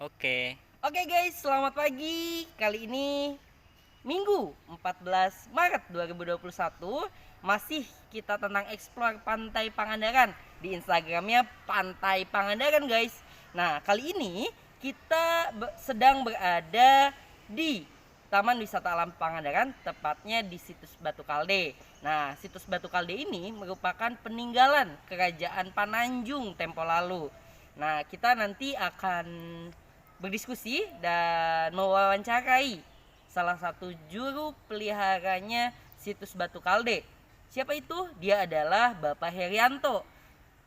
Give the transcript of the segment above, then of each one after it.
Oke. Oke guys, selamat pagi. Kali ini Minggu 14 Maret 2021 masih kita tentang explore Pantai Pangandaran di Instagramnya Pantai Pangandaran guys. Nah kali ini kita sedang berada di Taman Wisata Alam Pangandaran, tepatnya di situs Batu Kalde. Nah situs Batu Kalde ini merupakan peninggalan Kerajaan Pananjung tempo lalu. Nah kita nanti akan berdiskusi dan mewawancarai salah satu juru peliharanya situs Batu Kalde. Siapa itu? Dia adalah Bapak Herianto.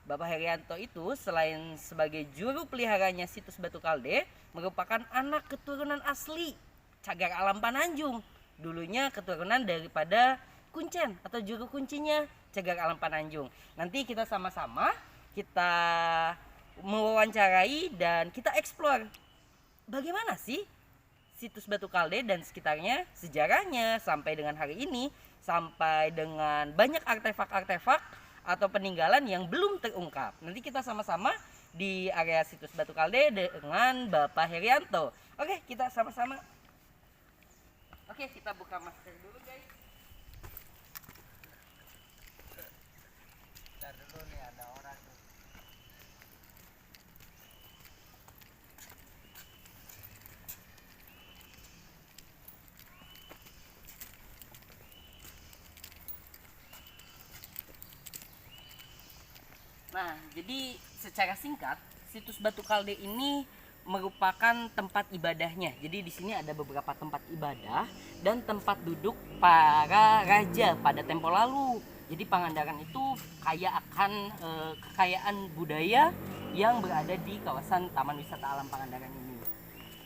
Bapak Herianto itu selain sebagai juru peliharanya situs Batu Kalde, merupakan anak keturunan asli Cagar Alam Pananjung. Dulunya keturunan daripada Kuncen atau juru kuncinya Cagar Alam Pananjung. Nanti kita sama-sama kita mewawancarai dan kita explore bagaimana sih situs Batu Kalde dan sekitarnya, sejarahnya sampai dengan hari ini, sampai dengan banyak artefak-artefak atau peninggalan yang belum terungkap. Nanti kita sama-sama di area situs Batu Kalde dengan Bapak Herianto. Oke, kita sama-sama. Oke, kita buka masker dulu guys. Ntar dulu nih ada orang tuh. Nah, jadi secara singkat, situs Batu Kalde ini merupakan tempat ibadahnya. Jadi di sini ada beberapa tempat ibadah dan tempat duduk para raja pada tempo lalu. Jadi Pangandaran itu kaya akan kekayaan budaya yang berada di kawasan Taman Wisata Alam Pangandaran ini.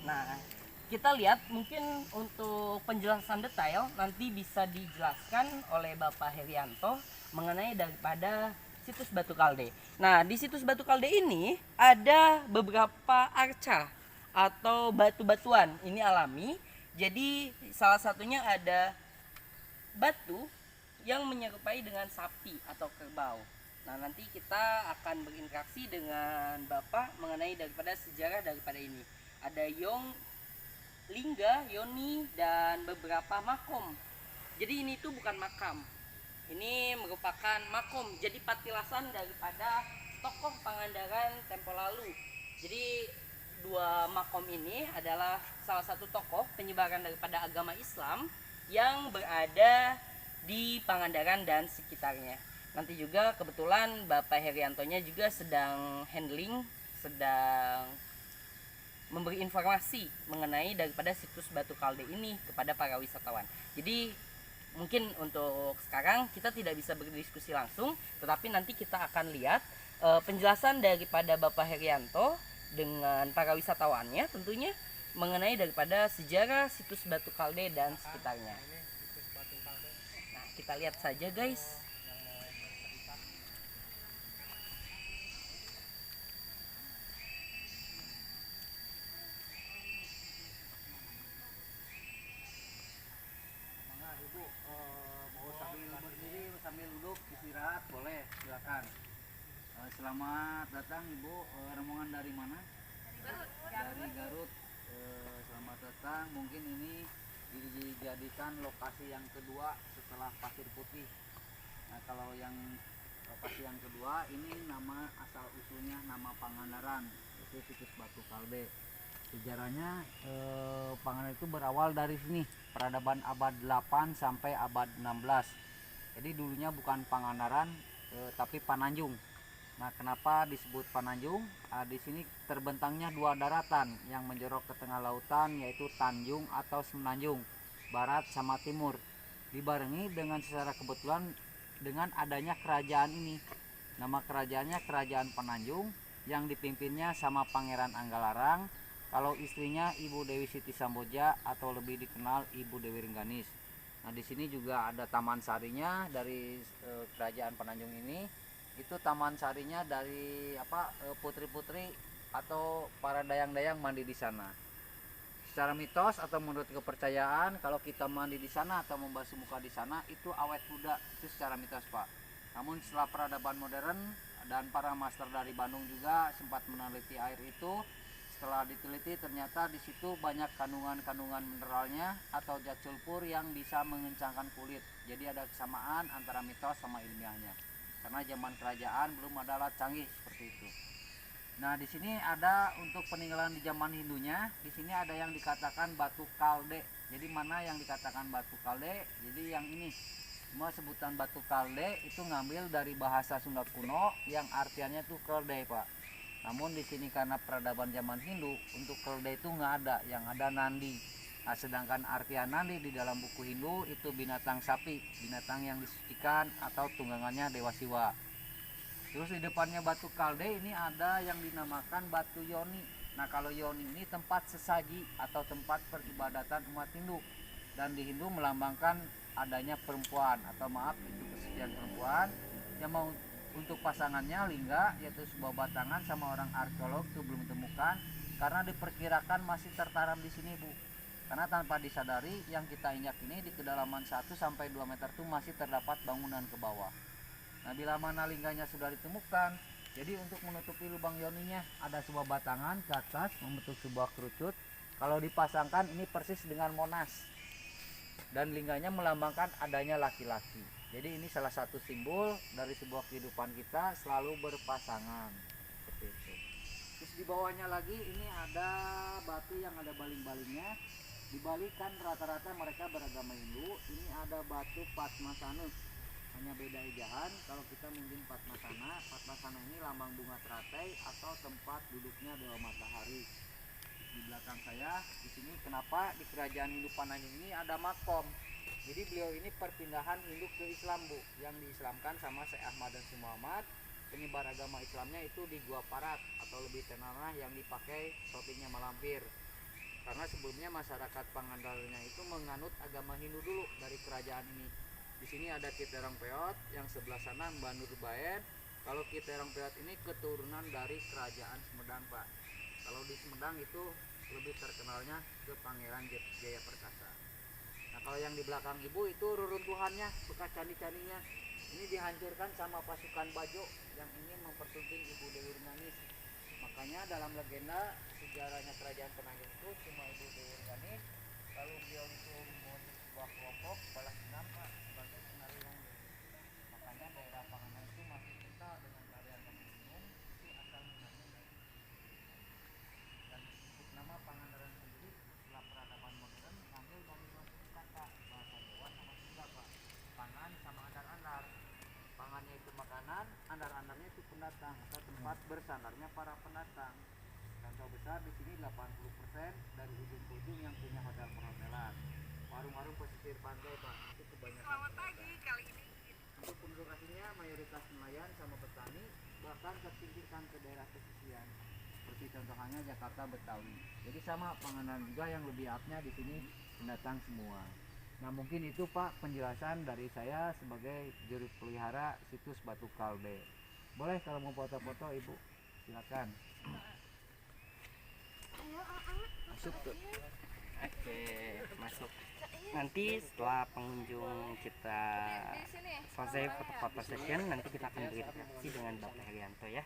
Nah, kita lihat mungkin untuk penjelasan detail nanti bisa dijelaskan oleh Bapak Herianto mengenai daripada situs Batu Kalde. Nah, di situs Batu Kalde ini ada beberapa arca atau batu-batuan. Ini alami. Jadi salah satunya ada batu yang menyerupai dengan sapi atau kerbau. Nah, nanti kita akan berinteraksi dengan Bapak mengenai daripada sejarah daripada ini. Ada Yong, Lingga, Yoni, dan beberapa makom. Jadi ini tuh bukan makam. Ini merupakan makom, jadi patilasan daripada tokoh Pangandaran tempo lalu. Jadi dua makom ini adalah salah satu tokoh penyebaran daripada agama Islam yang berada di Pangandaran dan sekitarnya. Nanti juga kebetulan Bapak Heriantonya juga sedang handling, sedang memberi informasi mengenai daripada situs Batu Kalde ini kepada para wisatawan. Jadi mungkin untuk sekarang kita tidak bisa berdiskusi langsung, tetapi nanti kita akan lihat penjelasan daripada Bapak Herianto dengan para wisatawannya tentunya mengenai daripada sejarah situs Batu Kalde dan sekitarnya. Nah, kita lihat saja guys. Ibu mau sambil berdiri sambil duduk istirahat boleh, silakan. Selamat datang Ibu. Rombongan dari mana? Dari Garut. Selamat datang. Mungkin ini dijadikan lokasi yang kedua setelah Pasir Putih. Nah, kalau yang lokasi yang kedua ini nama asal usulnya nama Pangandaran, itu situs Batu Kalde. Sejarahnya Pangandaran itu berawal dari sini, peradaban abad 8 sampai abad 16. Jadi dulunya bukan Pangandaran tapi Pananjung. Nah, kenapa disebut Pananjung? Di sini terbentangnya dua daratan yang menjorok ke tengah lautan, yaitu Tanjung atau Semenanjung, barat sama timur. Dibarengi dengan secara kebetulan dengan adanya kerajaan ini. Nama kerajaannya Kerajaan Pananjung yang dipimpinnya sama Pangeran Anggalarang. Kalau istrinya Ibu Dewi Siti Samboja atau lebih dikenal Ibu Dewi Rengganis. Nah, di sini juga ada taman sarinya dari Kerajaan Pananjung ini. Itu taman sarinya dari putri-putri atau para dayang-dayang mandi di sana. Secara mitos atau menurut kepercayaan, kalau kita mandi di sana atau membasuh muka di sana itu awet muda, itu secara mitos, Pak. Namun setelah peradaban modern dan para master dari Bandung juga sempat meneliti air itu, setelah diteliti ternyata di situ banyak kandungan-kandungan mineralnya atau zat sulfur yang bisa mengencangkan kulit. Jadi ada kesamaan antara mitos sama ilmiahnya. Karena zaman kerajaan belum ada alat canggih seperti itu. Nah, di sini ada untuk peninggalan di zaman Hindunya, di sini ada yang dikatakan batu kalde. Jadi mana yang dikatakan batu kalde? Jadi yang ini. Cuma sebutan batu kalde itu ngambil dari bahasa Sunda kuno yang artiannya tuh keldai, Pak. Namun di sini karena peradaban zaman Hindu, untuk keldai itu nggak ada, yang ada nandi. Nah, sedangkan artian nandi di dalam buku Hindu itu binatang sapi, binatang yang disucikan atau tunggangannya Dewa Siwa. Terus di depannya batu kalde ini ada yang dinamakan batu yoni. Nah, kalau yoni ini tempat sesaji atau tempat peribadatan umat Hindu. Dan di Hindu melambangkan adanya perempuan atau maaf itu kesucian perempuan yang mau untuk pasangannya lingga, yaitu sebuah batangan sama orang arkeolog itu belum ditemukan karena diperkirakan masih tertanam di sini, Bu. Karena tanpa disadari yang kita injak ini di kedalaman 1 sampai 2 meter itu masih terdapat bangunan ke bawah. Nah, bila mana lingganya sudah ditemukan, jadi untuk menutupi lubang yoninya ada sebuah batangan ke atas membentuk sebuah kerucut. Kalau dipasangkan ini persis dengan Monas. Dan lingganya melambangkan adanya laki-laki. Jadi ini salah satu simbol dari sebuah kehidupan kita selalu berpasangan. Seperti itu. Terus di bawahnya lagi ini ada batu yang ada baling-balingnya. Di Bali kan rata-rata mereka beragama Hindu. Ini ada batu Padmasana. Hanya beda ejaan. Kalau kita mungkin Padmasana, Padmasana ini lambang bunga teratai atau tempat duduknya Dewa Matahari. Di belakang saya, di sini kenapa di kerajaan Hindu Pananjung ini ada makom. Jadi beliau ini perpindahan Hindu ke Islam, Bu, yang diislamkan sama Syekh Ahmad dan Syekh Muhammad. Penyebar agama Islamnya itu di Gua Parat atau lebih tenarnya yang dipakai topinya Malampir. Karena sebelumnya masyarakat Pangandaranya itu menganut agama Hindu dulu dari kerajaan ini. Di sini ada Kiterang Peot, yang sebelah sana Mbah Nur Baen. Kalau Kiterang Peot ini keturunan dari kerajaan Sumedang, Pak. Kalau di Sumedang itu lebih terkenalnya ke Pangeran Jaya Perkasa. Nah, kalau yang di belakang Ibu itu reruntuhannya, bekas candi-candinya. Ini dihancurkan sama pasukan Bajo yang ingin mempersunting Ibu Dewi Rengganis. Makanya dalam legenda sejarahnya kerajaan Penajam itu cuma Ibu Dewi Rengganis. Lalu beliau itu membentuk sebuah kelompok balas dendam, Pak, sebagai penari. Makanya daerah Panganan itu masih kental dengan tarian Temenggung. Itu asal mulanya dari dan untuk nama Pangandaran sendiri setelah peradaban modern ngambil dari dua suku kata bahasa Jawa sama Sunda, Pak. Pangan sama andar-andar. Pangannya itu makanan, andar-andarnya itu pendatang atau tempat bersandarnya para pendatang. Contoh besar di sini 80% dari ujung ke ujung yang punya hotel perhotelan. Warung-warung pesisir pantai, Pak, itu kebanyakan. Selamat pagi, kali ini untuk penduduk aslinya mayoritas nelayan sama petani, bahkan terpinggirkan ke daerah pesisiran. Seperti contohnya Jakarta Betawi. Jadi sama Panganan juga yang lebih upnya di sini pendatang semua. Nah, mungkin itu Pak penjelasan dari saya sebagai juru pelihara situs Batu Kalde. Boleh kalau mau foto-foto Ibu, silakan. Masuk tuh. Oke, masuk. Nanti setelah pengunjung kita selesai foto-foto session, nanti kita akan berinteraksi dengan Bapak Herianto ya.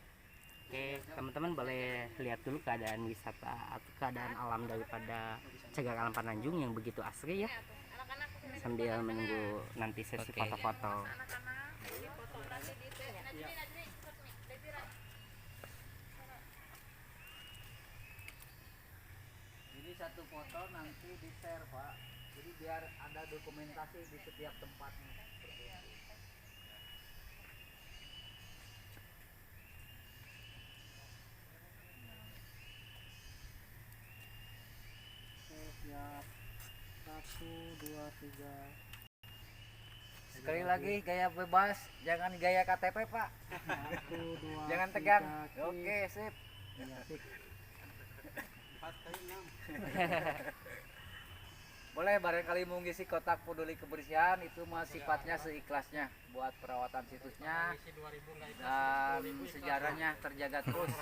Oke, teman-teman boleh lihat dulu keadaan wisata atau keadaan alam daripada Cagar Alam Pananjung yang begitu asri ya. Sambil menunggu nanti sesi foto-foto. Jadi satu foto nanti di share, Pak. Jadi biar ada dokumentasi di setiap tempatnya. Seperti itu. Siap. 1, 2, 3. Sekali lagi gaya bebas, jangan gaya KTP, Pak. 1, 2, jangan tegang. Oke, sip. Ya, sip. 4 kali 6. Boleh barangkali mengisi kotak peduli kebersihan itu mah sifatnya seikhlasnya buat perawatan situsnya dan sejarahnya terjaga terus.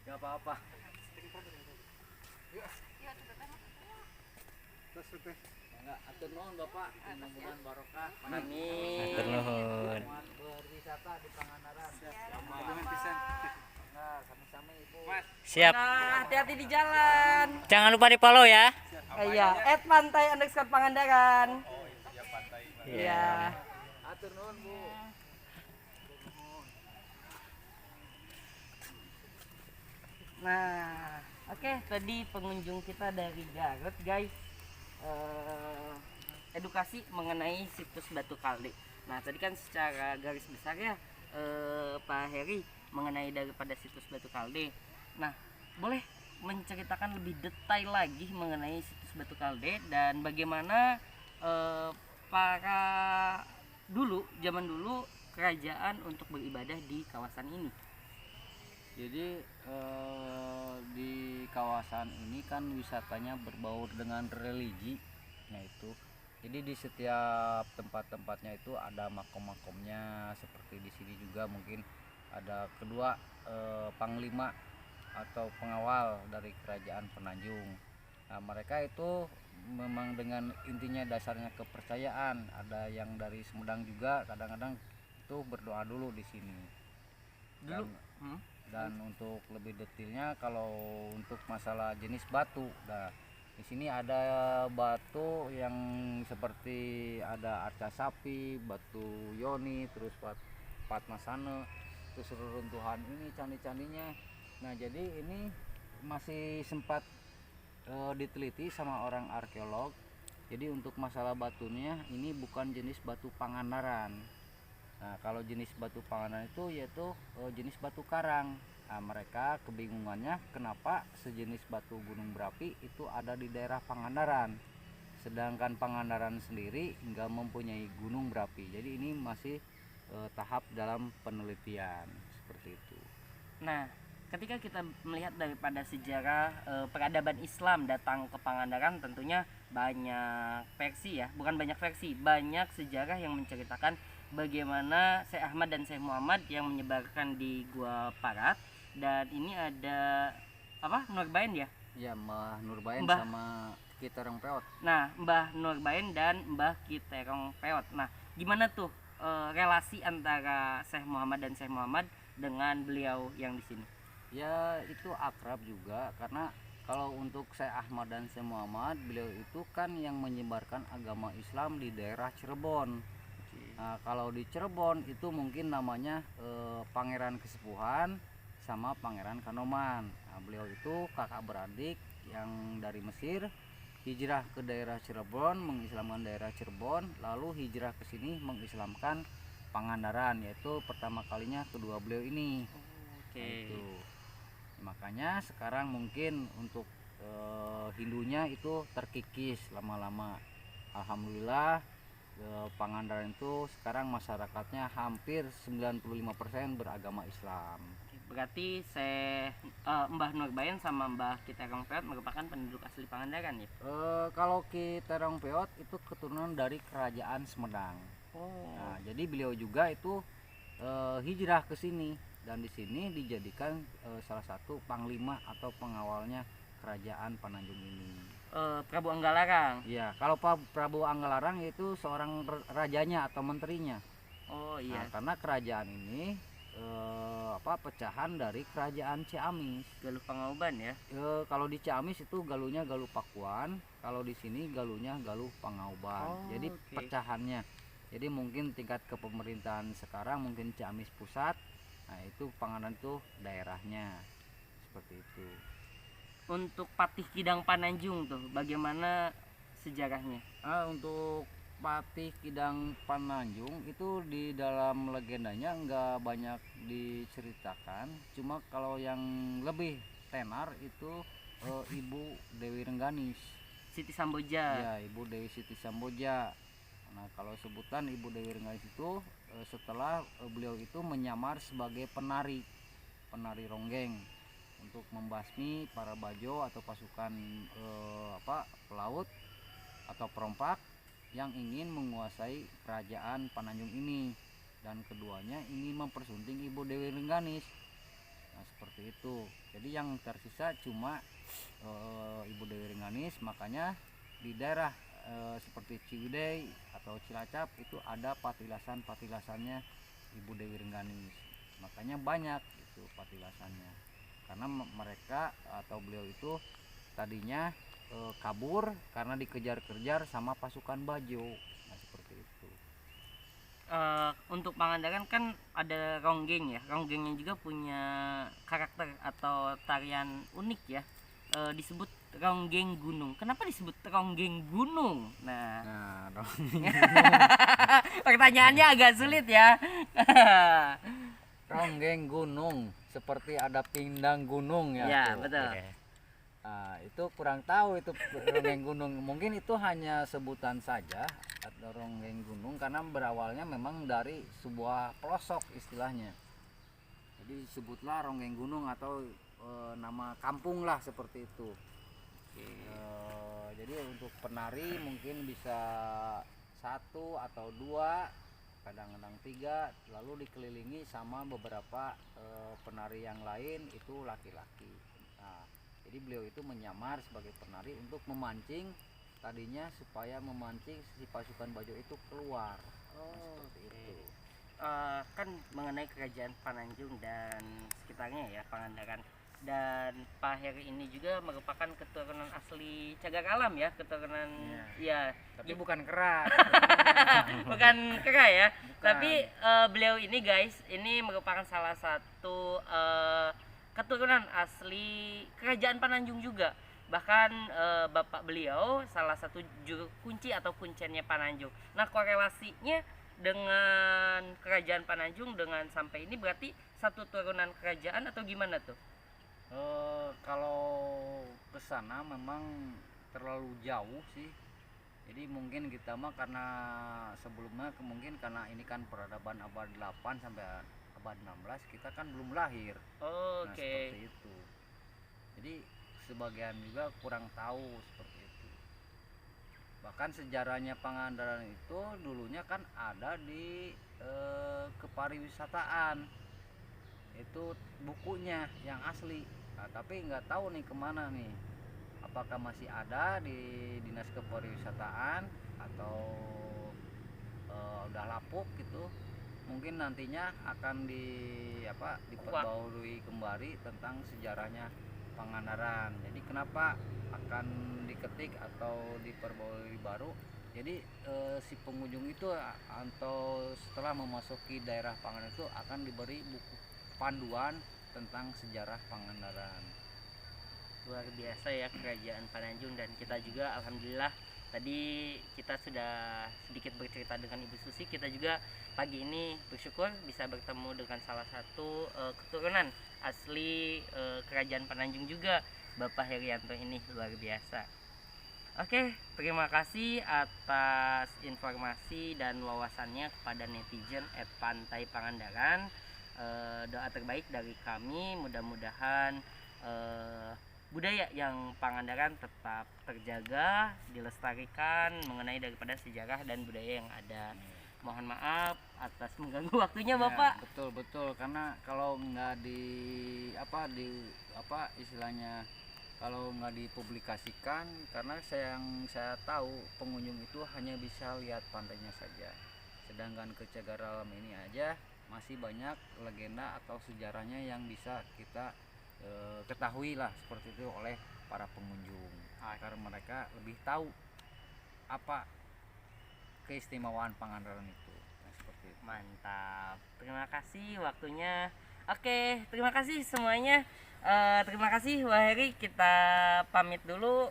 Gak apa-apa. Enggak, atur nuhun Bapak, mudah-mudahan barokah. Amin. Atur nuhun. Berwisata di Pangandaran. Siap. Sama pisan. Nah, Siap. Nah, hati-hati di jalan. Jangan lupa di follow ya. Iya, @pantai_pangandaran. Iya. Atur nuhun Bu. Nah, oke, tadi pengunjung kita dari Garut, guys. Edukasi mengenai situs Batu Kalde. Nah, tadi kan secara garis besar ya, Pak Heri mengenai daripada situs Batu Kalde. Nah, boleh menceritakan lebih detail lagi mengenai situs Batu Kalde dan bagaimana para zaman dulu kerajaan untuk beribadah di kawasan ini. Jadi di kawasan ini kan wisatanya berbaur dengan religi, yaitu jadi di setiap tempat-tempatnya itu ada makom-makomnya, seperti di sini juga mungkin ada kedua panglima atau pengawal dari kerajaan Penanjung. Nah, mereka itu memang dengan intinya dasarnya kepercayaan. Ada yang dari Sumedang juga kadang-kadang itu berdoa dulu di sini. Dulu Dan untuk lebih detailnya kalau untuk masalah jenis batu, nah di sini ada batu yang seperti ada arca sapi, batu yoni, terus patmasana, terus reruntuhan ini candi-candinya. Nah jadi ini masih sempat diteliti sama orang arkeolog. Jadi untuk masalah batunya ini bukan jenis batu Pangandaran. Nah, kalau jenis batu Pangandaran itu yaitu jenis batu karang. Nah, mereka kebingungannya kenapa sejenis batu gunung berapi itu ada di daerah Pangandaran, sedangkan Pangandaran sendiri nggak mempunyai gunung berapi. Jadi ini masih tahap dalam penelitian seperti itu. Nah, ketika kita melihat daripada sejarah peradaban Islam datang ke Pangandaran, tentunya banyak versi ya, bukan banyak versi, banyak sejarah yang menceritakan bagaimana Syekh Ahmad dan Syekh Muhammad yang menyebarkan di Gua Parat. Dan ini ada apa, Nurbain ya? Ya, Mbah Nurbain Mbah. sama Kiterong Peot. Nah, Mbah Nurbain dan Mbah Kiterong Peot. Nah, gimana tuh relasi antara Syekh Muhammad dan Syekh Muhammad dengan beliau yang di sini? Ya itu akrab juga, karena kalau untuk Syekh Ahmad dan Syekh Muhammad, beliau itu kan yang menyebarkan agama Islam di daerah Cirebon. Nah, kalau di Cirebon itu mungkin namanya Pangeran Kesepuhan sama Pangeran Kanoman. Nah, beliau itu kakak beradik yang dari Mesir hijrah ke daerah Cirebon, mengislamkan daerah Cirebon, lalu hijrah ke sini mengislamkan Pangandaran, yaitu pertama kalinya kedua beliau ini. Oke. Nah, itu makanya sekarang mungkin untuk Hindunya itu terkikis lama-lama. Alhamdulillah Pangandaran itu sekarang masyarakatnya hampir 95% beragama Islam. Berarti Mbah Nurbain sama Mbah Kiterong Peot merupakan penduduk asli Pangandaran ya? Kalau Kiterong Peot itu keturunan dari kerajaan Sumedang. Oh. Nah, jadi beliau juga itu hijrah ke sini, dan di sini dijadikan salah satu panglima atau pengawalnya kerajaan Penanjung ini. Prabu Anggalarang. Iya, kalau Prabu Anggalarang itu seorang rajanya atau menterinya. Oh iya. Nah, karena kerajaan ini pecahan dari kerajaan Ciamis. Galuh Pangauban ya. Kalau di Ciamis itu galuhnya Galuh Pakuan, kalau di sini galuhnya Galuh Pangauban. Oh, jadi oke. pecahannya. Jadi mungkin tingkat kepemerintahan sekarang mungkin Ciamis pusat. Nah, itu Pangandaran itu daerahnya. Seperti itu. Untuk Patih Kidang Pananjung tuh bagaimana sejarahnya? Untuk Patih Kidang Pananjung itu di dalam legendanya nggak banyak diceritakan. Cuma kalau yang lebih tenar itu Ibu Dewi Rengganis. Siti Samboja. Ya, Ibu Dewi Siti Samboja. Nah, kalau sebutan Ibu Dewi Rengganis itu setelah beliau itu menyamar sebagai penari ronggeng untuk membasmi para bajo atau pasukan pelaut atau perompak yang ingin menguasai kerajaan Pananjung ini, dan keduanya ingin mempersunting Ibu Dewi Rengganis. Nah, seperti itu. Jadi yang tersisa cuma Ibu Dewi Rengganis. Makanya di daerah seperti Ciwidey atau Cilacap itu ada patilasannya Ibu Dewi Rengganis. Makanya banyak itu patilasannya. karena mereka atau beliau itu tadinya kabur karena dikejar-kejar sama pasukan Bajo. Nah, seperti itu. Untuk Pangandaran kan ada ronggeng ya. Ronggengnya juga punya karakter atau tarian unik ya. Disebut ronggeng gunung. Kenapa disebut ronggeng gunung? Nah, pertanyaannya agak sulit ya. Ronggeng gunung seperti ada pindang gunung ya. Ya, tuh. betul. Oke. Nah, itu kurang tahu itu ronggeng gunung. Mungkin itu hanya sebutan saja atau ronggeng gunung karena berawalnya memang dari sebuah pelosok istilahnya. Jadi sebutlah ronggeng gunung atau nama kampung lah seperti itu. Jadi untuk penari mungkin bisa 1 atau 2, kadang-kadang 3, lalu dikelilingi sama beberapa penari yang lain itu laki-laki. Nah, jadi beliau itu menyamar sebagai penari untuk memancing, tadinya supaya memancing si pasukan Bajo itu keluar. Seperti itu. Kan mengenai kerajaan Pananjung dan sekitarnya ya, Pangandaran. Dan Pak Heri ini juga merupakan keturunan asli Cagar Alam ya, keturunan ya, Tapi bukan kera. bukan kera ya. Bukan. Tapi beliau ini guys, ini merupakan salah satu keturunan asli kerajaan Pananjung juga. Bahkan bapak beliau salah satu juru kunci atau kuncennya Pananjung. Nah, korelasinya dengan kerajaan Pananjung dengan sampai ini berarti satu turunan kerajaan atau gimana tuh? Kalau ke sana memang terlalu jauh sih. Jadi mungkin kita mah karena sebelumnya mungkin karena ini kan peradaban abad 8 sampai abad 16 kita kan belum lahir. Nah, seperti itu. Jadi sebagian juga kurang tahu seperti itu. Bahkan sejarahnya Pangandaran itu dulunya kan ada di kepariwisataan. Itu bukunya yang asli. Nah, tapi nggak tahu nih kemana nih, apakah masih ada di dinas kepariwisataan atau udah lapuk gitu. Mungkin nantinya akan diperbarui kembali tentang sejarahnya Pangandaran. Jadi kenapa akan diketik atau diperbarui baru, jadi si pengunjung itu atau setelah memasuki daerah Pangandaran itu akan diberi buku panduan tentang sejarah Pangandaran. Luar biasa ya kerajaan Pananjung, dan kita juga alhamdulillah tadi kita sudah sedikit bercerita dengan Ibu Susi. Kita juga pagi ini bersyukur bisa bertemu dengan salah satu keturunan asli kerajaan Pananjung juga, Bapak Herianto ini. Luar biasa. Oke, terima kasih atas informasi dan wawasannya kepada netizen @pantai Pangandaran. Doa terbaik dari kami, mudah-mudahan budaya yang Pangandaran tetap terjaga, dilestarikan mengenai daripada sejarah dan budaya yang ada. Mohon maaf atas mengganggu waktunya Bapak. Betul karena kalau nggak istilahnya kalau nggak dipublikasikan, karena yang saya tahu pengunjung itu hanya bisa lihat pantainya saja, sedangkan ke Cagar Alam ini aja masih banyak legenda atau sejarahnya yang bisa kita ketahui lah seperti itu oleh para pengunjung, agar mereka lebih tahu apa keistimewaan Pangandaran itu. Nah, seperti itu. Mantap, terima kasih waktunya. Oke, terima kasih semuanya. Terima kasih Wah Heri, kita pamit dulu.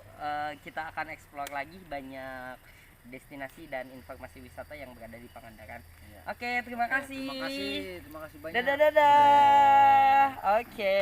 Kita akan explore lagi banyak destinasi dan informasi wisata yang berada di Pangandaran. Iya. Oke, terima kasih. Terima kasih banyak. Dadah. Oke.